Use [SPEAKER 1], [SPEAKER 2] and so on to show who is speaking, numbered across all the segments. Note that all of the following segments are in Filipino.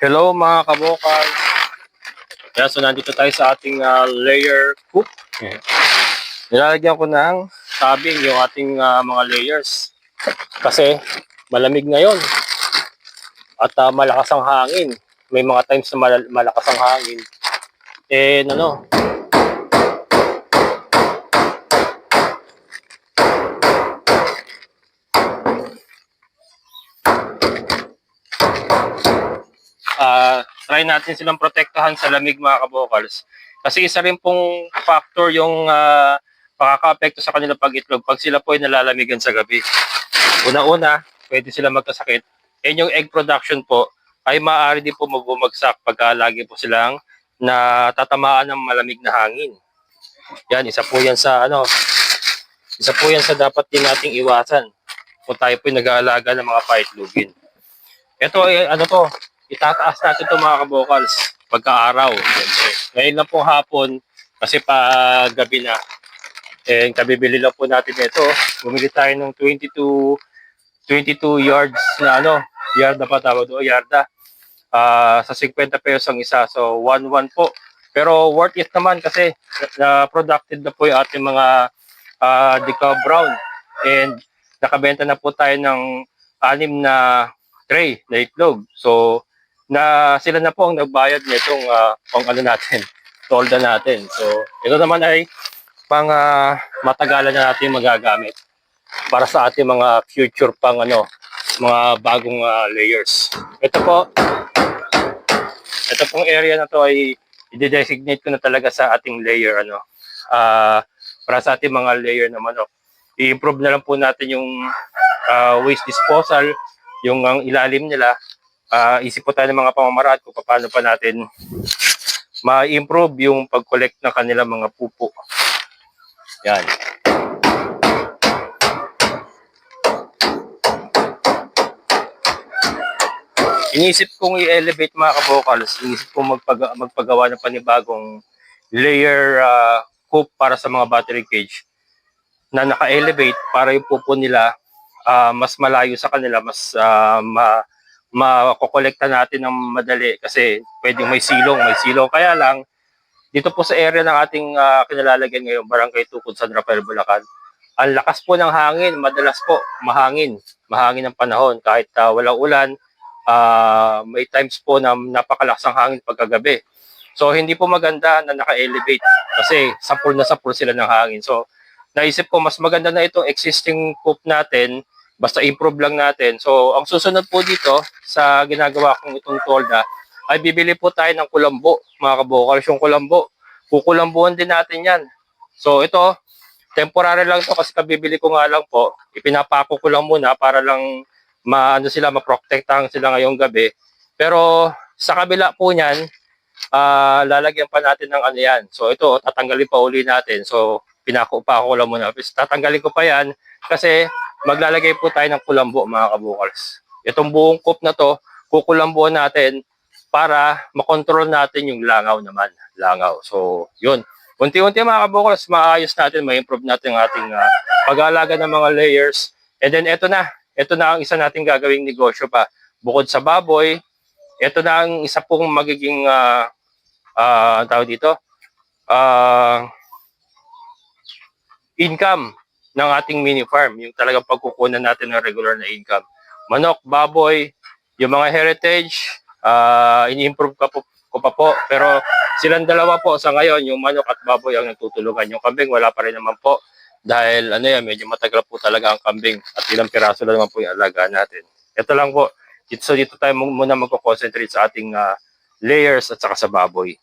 [SPEAKER 1] Hello mga kabokal. So nandito tayo sa ating layer coop. Nilalagyan ko ng tabing yung ating mga layers. Kasi malamig ngayon at malakas ang hangin. May mga times na malakas ang hangin. Try natin silang protektahan sa lamig mga kabokals. Kasi isa rin pong factor yung makaka-apekto sa kanila pag-itlog pag sila po ay nalalamigan sa gabi. Una-una, pwede sila magkasakit. And yung egg production po ay maaari din po mabumagsak pag lagi po silang natatamaan ng malamig na hangin. Yan, isa po yan sa dapat din nating iwasan kung tayo po nag-aalaga ng mga paitlogin. Ito ay itataas natin ito mga kabokals pagka-araw. Ngayon lang po hapon kasi pa gabi na. Kabibili lang po natin ito. Bumili tayo ng 22 yards na yarda pa tawag doon, yarda. Sa 50 pesos ang isa. So 1-1 po. Pero worth it naman kasi productive na po yung ating mga decal brown. And nakabenta na po tayo ng 6 na tray na itlog. So sila na po ang nagbayad nitong tolda natin. So ito naman ay pang matagalan na natin magagamit para sa ating mga future pang mga bagong layers. Ito pong area na to ay i-designate ko na talaga sa ating layer para sa ating mga layer na manok. I-improve na lang po natin yung waste disposal, yung ang ilalim nila. Isip po tayo ng mga pamamaraan kung paano pa natin ma-improve yung pag-collect ng kanilang mga pupo. Yan. Inisip kong i-elevate mga kabokals. Inisip kong magpagawa ng panibagong layer coop para sa mga battery cage na naka-elevate para yung pupo nila mas malayo sa kanila, mas makokolekta natin ng madali kasi pwedeng may silong. Kaya lang, dito po sa area ng ating kinalalagyan ngayon, Barangay Tukod, San Rafael, Bulacan, ang lakas po ng hangin, madalas po mahangin ang panahon kahit walang ulan. May times po na napakalakas ang hangin pagkagabi. So hindi po maganda na naka-elevate kasi sapul sila ng hangin. So naisip ko mas maganda na itong existing coop natin, basta improve lang natin. So ang susunod po dito sa ginagawa kong itong tolda ay bibili po tayo ng kulambo, mga kabokals. Yung kulambo, kukulambuhan din natin yan. So ito, temporary lang to kasi kabibili ko nga lang po, ipinapako ko lang muna para lang maprotektahan sila ngayong gabi. Pero sa kabila po niyan, lalagyan pa natin ng yan. So ito, tatanggalin pa uli natin. So pinako-pako lang muna. Tatanggalin ko pa yan kasi maglalagay po tayo ng kulambo mga kabukals. Itong buong coop na to, kukulambuan natin para makontrol natin yung langaw naman. So yun. Unti-unti mga kabukals, maayos natin, ma-improve natin ang ating pag-aalaga ng mga layers. And then ito na ang isa nating gagawing negosyo pa. Bukod sa baboy, ito na ang isa pong magiging tawag dito, income ng ating mini farm, yung talagang pagkukunan natin ng regular na income. Manok, baboy, yung mga heritage, ini-improve ko pa po, pero silang dalawa po sa ngayon, yung manok at baboy ang nagtutulungan. Yung kambing, wala pa rin naman po. Dahil medyo matagal po talaga ang kambing at ilang piraso lang naman po yung alaga natin. Ito lang po. So dito tayo muna magko-concentrate sa ating layers at saka sa baboy.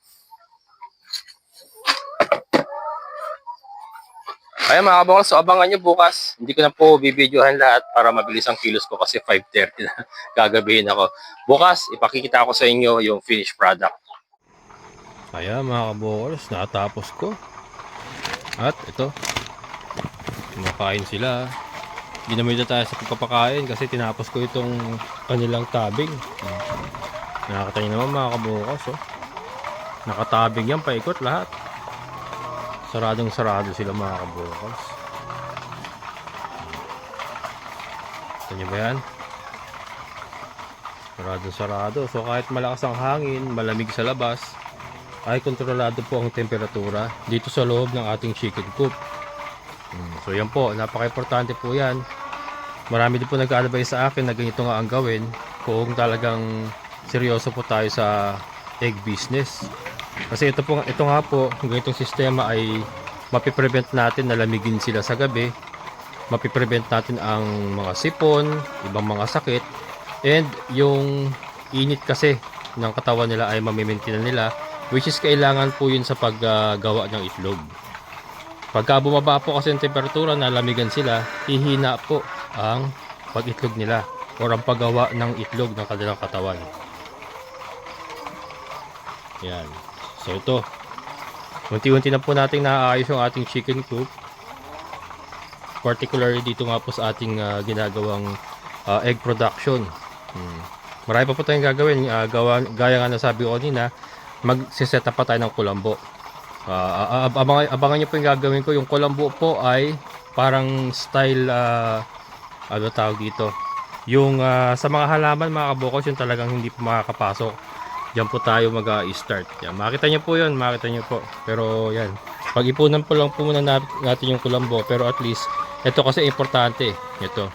[SPEAKER 1] Ayan mga kabokals, so abangan nyo bukas. Hindi ko na po bibidyohan lahat para mabilis ang kilos ko kasi 5:30 na gagabihin ako. Bukas, ipakikita ko sa inyo yung finished product. Ayan mga kabokals, natapos ko. At ito, kumakain sila. Ginamit na tayo sa pagpapakain kasi tinapos ko itong kanilang tabing. Nakakita nyo naman mga kabokals. Nakatabing yan, paikot lahat. Saradong sarado sila mga kabokals. Ito nyo ba yan? Sarado. So kahit malakas ang hangin, malamig sa labas, ay kontrolado po ang temperatura dito sa loob ng ating chicken coop. So yan po, napaka-importante po yan. Marami din po nag-a-advise sa akin na ganito nga ang gawin kung talagang seryoso po tayo sa egg business. Kasi ito nga po, ganitong sistema ay mapiprevent natin na lamigin sila sa gabi, mapiprevent natin ang mga sipon, ibang mga sakit, and yung init kasi ng katawan nila ay mamimaintain nila, which is kailangan po yun sa paggawa ng itlog. Pagka bumaba po kasi ang temperatura, nalamigan sila, hihina po ang pag-itlog nila or ang paggawa ng itlog ng kanilang katawan. Yan. So ito, unti-unti na po nating naaayos yung ating chicken coop. Particularly dito nga po sa ating ginagawang egg production. Marami pa po tayong gagawin. Gaya nga nasabi ko kanina, mag-set up pa tayo ng kulambo. Abangan nyo po yung gagawin ko. Yung kulambo po ay parang style, ano tawag dito, yung sa mga halaman mga kabokos, yung talagang hindi po makakapasok. Diyan po tayo mag-start. Yan, makita nyo po yun, makita nyo po. Pero yan, pag-ipunan po lang po muna natin yung kulambo. Pero at least, ito kasi importante. Ito,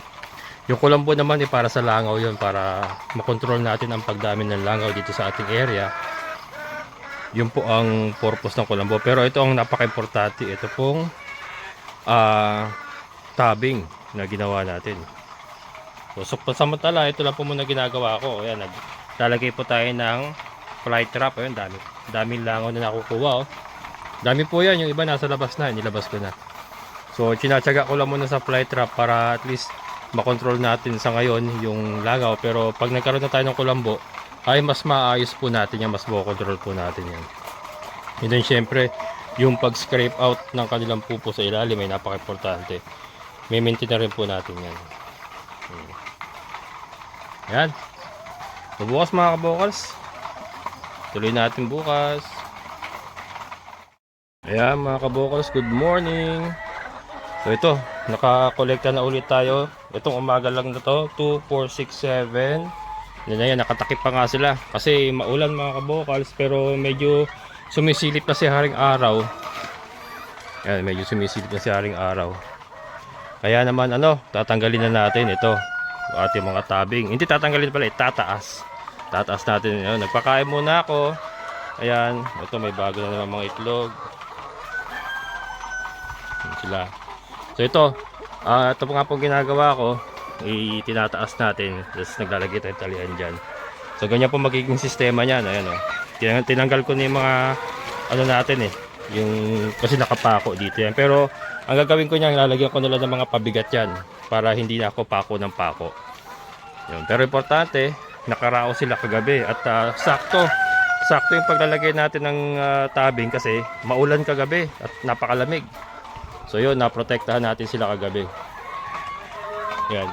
[SPEAKER 1] yung kulambo naman para sa langaw yun, para makontrol natin ang pagdami ng langaw dito sa ating area. Yun po ang purpose ng kulambo. Pero ito ang napaka-importante. Ito pong tabbing na ginawa natin. So samantala, ito lang po muna ginagawa ko. Ayan, naglalagay po tayo ng fly trap. Ayan, daming langaw na nakukuha. Oh. Dami po yan. Yung iba nasa labas na. Nilabas ko na. So tinatsaga ko lang muna sa fly trap para at least makontrol natin sa ngayon yung langaw. Pero pag nagkaroon na tayo ng kulambo, ay mas maayos po natin yan, mas makontrol po natin yan. And then syempre, yung pag-scrape out ng kanilang pupo sa ilalim ay napaka-importante. May maintain na rin po natin yan. Yan. So bukas mga kabokals, tuloy natin bukas. Ayan mga kabokals, good morning. So ito, nakakolekta na ulit tayo. Itong umaga lang na to, 2, 4, 6, 7. Yan, nakatakip pa nga sila kasi maulan mga kabokals, pero medyo sumisilip na si haring araw. Yan, medyo sumisilip na si haring araw. Kaya naman tatanggalin na natin ito, ating mga tabing. Hindi tatanggalin pala, tataas natin. Yan, nagpakain muna ako. Ayan, ito may bago na naman mga itlog. Yan sila. So ito nga po ginagawa ko, tinataas natin, tapos naglalagay tayo talian dyan. So ganyan po magiging sistema niyan. Ayan, tinanggal ko na yung mga natin yung kasi nakapako dito yan. Pero ang gagawin ko niyan, lalagyan ko nila ng mga pabigat yan para hindi na ako pako ng pako. Yun. Pero importante, nakarao sila kagabi at sakto yung paglalagay natin ng tabing kasi maulan kagabi at napakalamig. So yun, naprotektahan natin sila kagabi. Yan.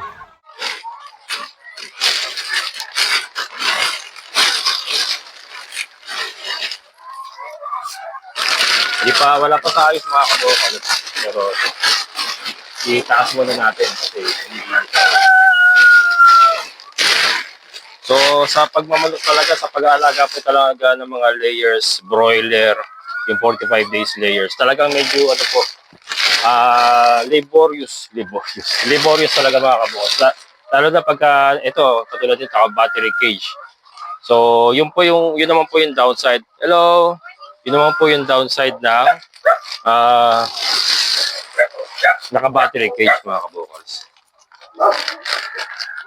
[SPEAKER 1] Wala pa sa ayos mga kabokal. Pero itaas muna natin kasi so sa pagmamalok talaga, sa pag-aalaga po talaga ng mga layers, broiler, yung 45 days layers, talagang medyo laborious talaga mga kabokal. Lalo na pagka ito, katulad nito, battery cage. So yun naman po yung downside. Hello. Yun naman po yung downside ng naka-battery cage mga kabokals.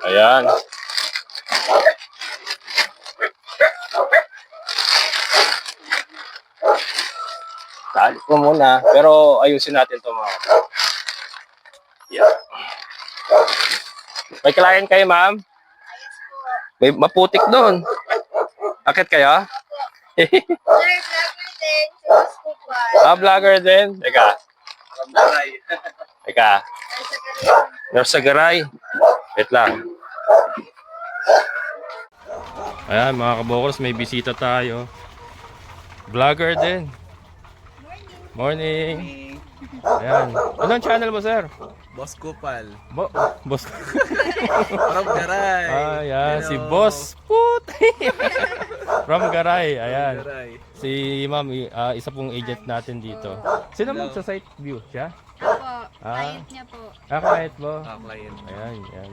[SPEAKER 1] Ayan. Tali ko muna. Pero ayusin natin ito mga kabokals. Yeah. May client kayo ma'am? May maputik doon. Akit kayo? Vlogger din. Teka. Nasa garay. Wait lang. Ayan mga kabokals, may bisita tayo. Vlogger din. Morning. Ayan. Anong channel mo, sir?
[SPEAKER 2] Boss Kupal.
[SPEAKER 1] Boss.
[SPEAKER 2] From Garay.
[SPEAKER 1] Ayan, si
[SPEAKER 2] Hello.
[SPEAKER 1] Boss Put. From Garay. Ayan.
[SPEAKER 2] Garay.
[SPEAKER 1] Si ma'am, isa pong agent natin dito. Sino mo sa site view? Siya?
[SPEAKER 3] Opo,
[SPEAKER 1] Ah.
[SPEAKER 3] client niya po.
[SPEAKER 1] Kahit mo.
[SPEAKER 2] Client.
[SPEAKER 1] Ayan, ayan.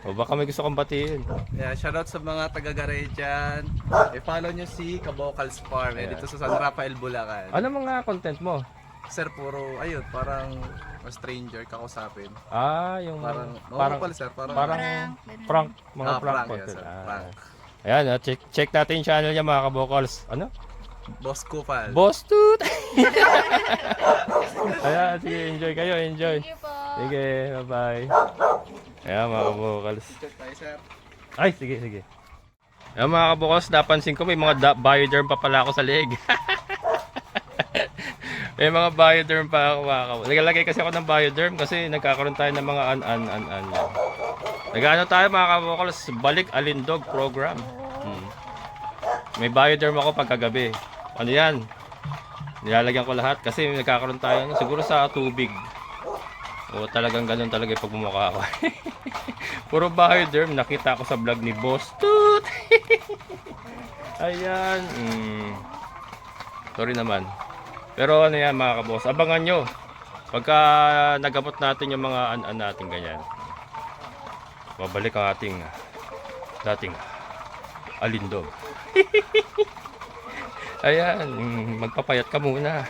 [SPEAKER 1] O baka may gusto kong batiin.
[SPEAKER 2] Yeah, shoutout sa mga taga Garay dyan. I-follow nyo si Kabocals Farm.
[SPEAKER 1] Ayan.
[SPEAKER 2] Dito sa San Rafael, Bulacan.
[SPEAKER 1] Ano mga content mo?
[SPEAKER 2] Sir, puro, ayun, parang stranger kakusapin.
[SPEAKER 1] Yung
[SPEAKER 2] Parang,
[SPEAKER 1] parang
[SPEAKER 2] pala sir, parang,
[SPEAKER 1] parang
[SPEAKER 3] ganun.
[SPEAKER 1] prank, mga prank
[SPEAKER 2] prank,
[SPEAKER 1] content.
[SPEAKER 2] yes, sir, prank.
[SPEAKER 1] Ayan, check natin yung channel niya mga kabokals. Ano?
[SPEAKER 2] Boss Kupal.
[SPEAKER 1] Boss Toot! Ayan, sige, enjoy kayo, enjoy.
[SPEAKER 3] Thank you po.
[SPEAKER 1] Sige, bye-bye. Ayan mga kabokals.
[SPEAKER 2] Check tayo, sir.
[SPEAKER 1] Ay, sige, sige. Ayan mga kabokals, napansin ko may mga bioderm pa pala ako sa leg. May mga bioderm pa ako. Nagalagay kasi ako ng bioderm kasi nagkakaroon tayo ng mga an. Nagano tayo mga kabokals, balik alindog program. May bioderm ako pagkagabi. Ano yan? Nilalagyan ko lahat kasi nagkakaroon tayo siguro sa tubig. O talagang ganun talaga yung pagmumukha ko. Puro bioderm nakita ko sa vlog ni Boss Toot. Ayan. Sorry naman. Pero ano yan mga kaboss, abangan nyo. Pagka nagamot natin yung mga an natin ganyan. Babalik ang ating dating alindog. Ayan, magpapayat ka muna.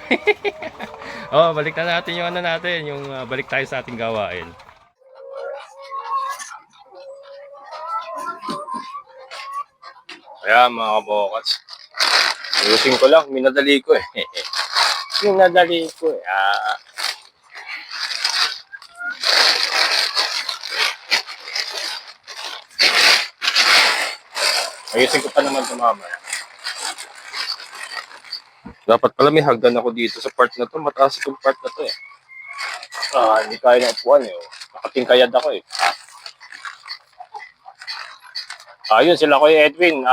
[SPEAKER 1] Oh, balik na natin yung ano natin, yung balik tayo sa ating gawain. Ayan mga kabokas. Ayusin ko lang, minadali ko eh. Minadali ko eh. Ayusin ko pa naman ito mamaya. Dapat pala may hagdan ako dito sa part na to. Mataas itong part na to eh. Hindi kaya na upuan eh. Nakatingkayad ako eh. Ayun sila ko Edwin.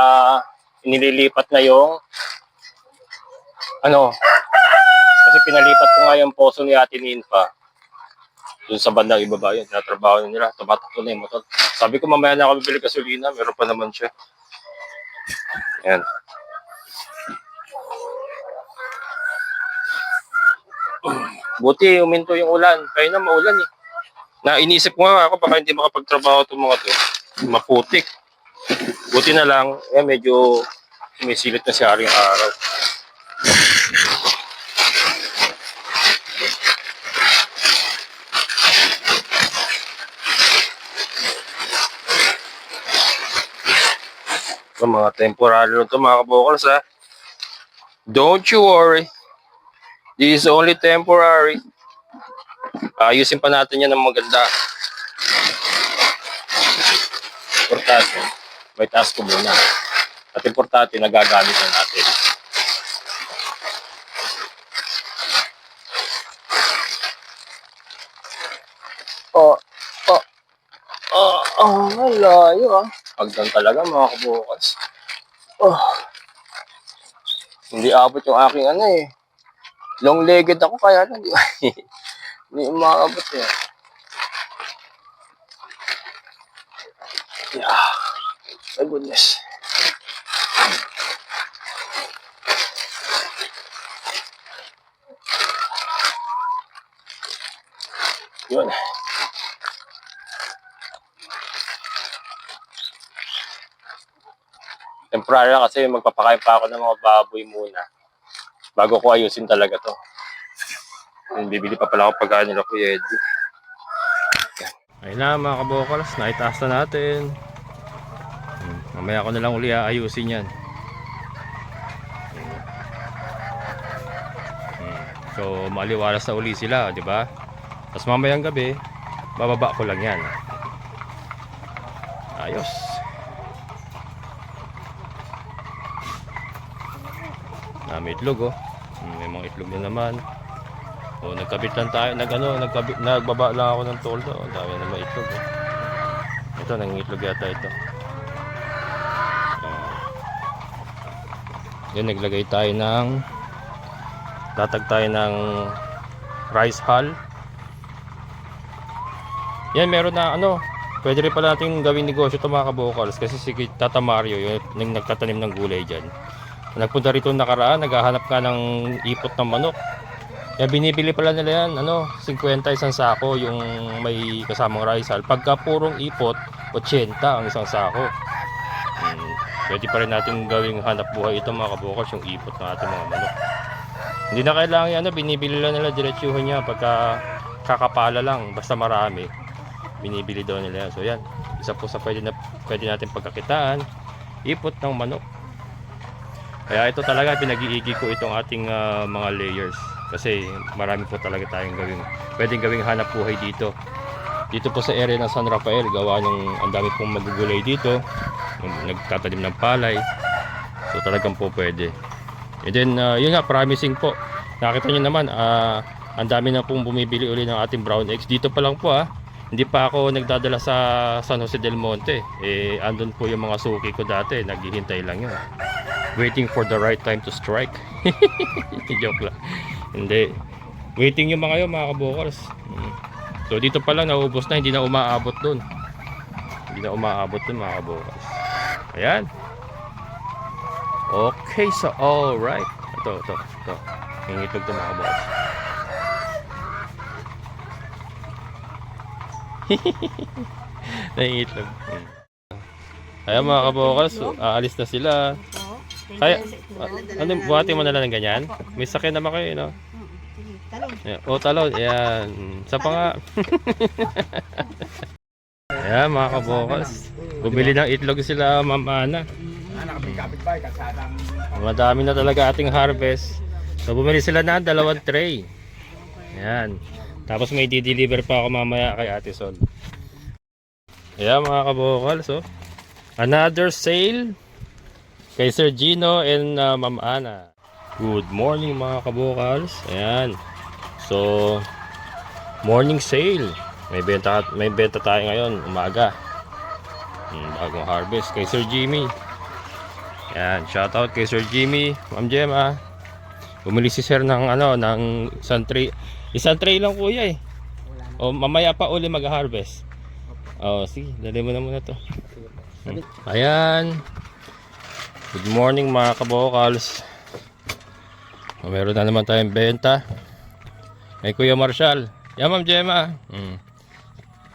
[SPEAKER 1] Inililipat na yung kasi pinalipat ko nga yung poso ni Ate Ninfa. Doon sa bandang ibaba yun. Tinatrabaho nila. Tumatakbo na yung motor. Sabi ko mamaya na ako bibili gasolina. Meron pa naman siya. Ayan. Buti uminto yung ulan. Kaya na maulan eh. Iniisip ko nga ako baka hindi makapagtrabaho itong mga to. Maputik. Buti na lang, medyo sumisilip na si Haring Araw. Ito mga temporary lang ito mga kabokals ha. Don't you worry. This is only temporary. Ayusin pa natin yan ng maganda. Importante. May task ko muna. At importante, nagagamit na natin. Malayo ah. Hagdan talaga mga kabukas. Hindi abot yung aking eh. Long-legged ako kaya hindi umaabot eh. Yeah. My goodness. Yun. Temporary lang kasi magpapakain pa ako ng mga baboy muna. Bago ko ayusin talaga to. Bibili pa pala ako pagkain nila Kuya Eddie. Ayun na mga kabokals, naitaas na natin. Mamaya ko na lang uli ayusin yan. So maliwalas na uli sila, di ba? Tapos mamayang gabi, bababa ko lang yan. Ayos. May itlog oh. May mga itlog na naman. Oh, nagkabit lang tayo, nagbaba lang ako ng toldo. Ang dami naman itlog oh. Ito, nangitlog yata ito. Yan, naglagay tayo ng tatag tayo ng rice hull. Yan, meron na ano, pwede rin pala natin gawing negosyo ito mga kabokals, kasi si Tata Mario yung nagtatanim ng gulay dyan. Nagpunta rito nakaraan, naghahanap ka ng ipot ng manok. Kaya binibili pala nila yan, ano, 50 isang sako yung may kasamang rice hull. Pagka purong ipot, 80 ang isang sako. Pwede pa rin natin gawing hanap buhay ito mga kabokals, yung ipot ng ating mga manok. Hindi na kailangan yan, binibili lang nila, diretsuhan niya pagka kakapala lang, basta marami. Binibili daw nila yan. So yan, isa po sa pwede natin pagkakitaan, ipot ng manok. Kaya ito talaga pinag-iigi ko itong ating mga layers, kasi marami po talaga tayong pwedeng gawing hanap buhay dito. Dito po sa area ng San Rafael, gawa ng ang dami pong magugulay dito, nagtatanim ng palay. So talagang po pwede. And then yun nga, promising po. Nakita nyo naman, ang dami na pong bumibili uli ng ating brown eggs. Dito pa lang po hindi pa ako nagdadala sa San Jose del Monte. Andun po yung mga suki ko dati, naghihintay lang yun. Waiting for the right time to strike. Joke lang. Hindi. Waiting yung mga yun, mga kabokals. So dito pa lang nauubos na, hindi na umaabot dun. Hindi na umaabot dun mga kabokals. Ayan. Okay, so alright. Ito. Hingitog ito mga kabokals. Nangitlog. Ayan mga kabokals, so, aalis na sila. Kaya, ano, buhati mo na lang ng ganyan? May sakyan naman kayo, no? Talon. Talon. Ayan. Sa pa nga. Ayan mga kabokals. Bumili ng itlog sila, Ma'am Ana. Madami na talaga ating harvest. So bumili sila na 2 tray. Ayan. Tapos may di-deliver pa ako mamaya kay Ate Sol. Ayan mga kabokals. So, another sale kay Sir Gino and Ma'am Ana. Good morning mga kabokals. Ayan. So, morning sale. May benta tayo ngayon, umaga. Bagong harvest kay Sir Jimmy. Ayan, shoutout kay Sir Jimmy, Ma'am Gemma. Bumili si Sir ng isang tray. Isang tray lang kuya eh. O mamaya pa uli mag-harvest. Sige, dali mo na muna to. Ayan. Good morning mga kabokals. Meron na naman tayong benta. May Kuya Marshall. Yan Ma'am Gemma.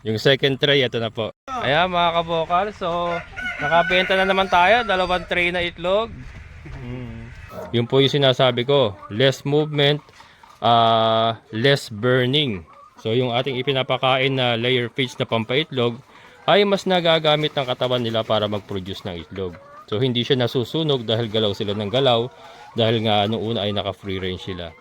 [SPEAKER 1] Yung second tray, ito na po. Ayan mga kabokals. So, nakabenta na naman tayo. 2 tray na itlog. Yun po yung sinasabi ko. Less movement, less burning. So yung ating ipinapakain na layer feeds na pampaitlog ay mas nagagamit ng katawan nila para mag-produce ng itlog. So hindi siya nasusunog dahil galaw sila ng galaw, dahil nga noong una ay naka free range sila.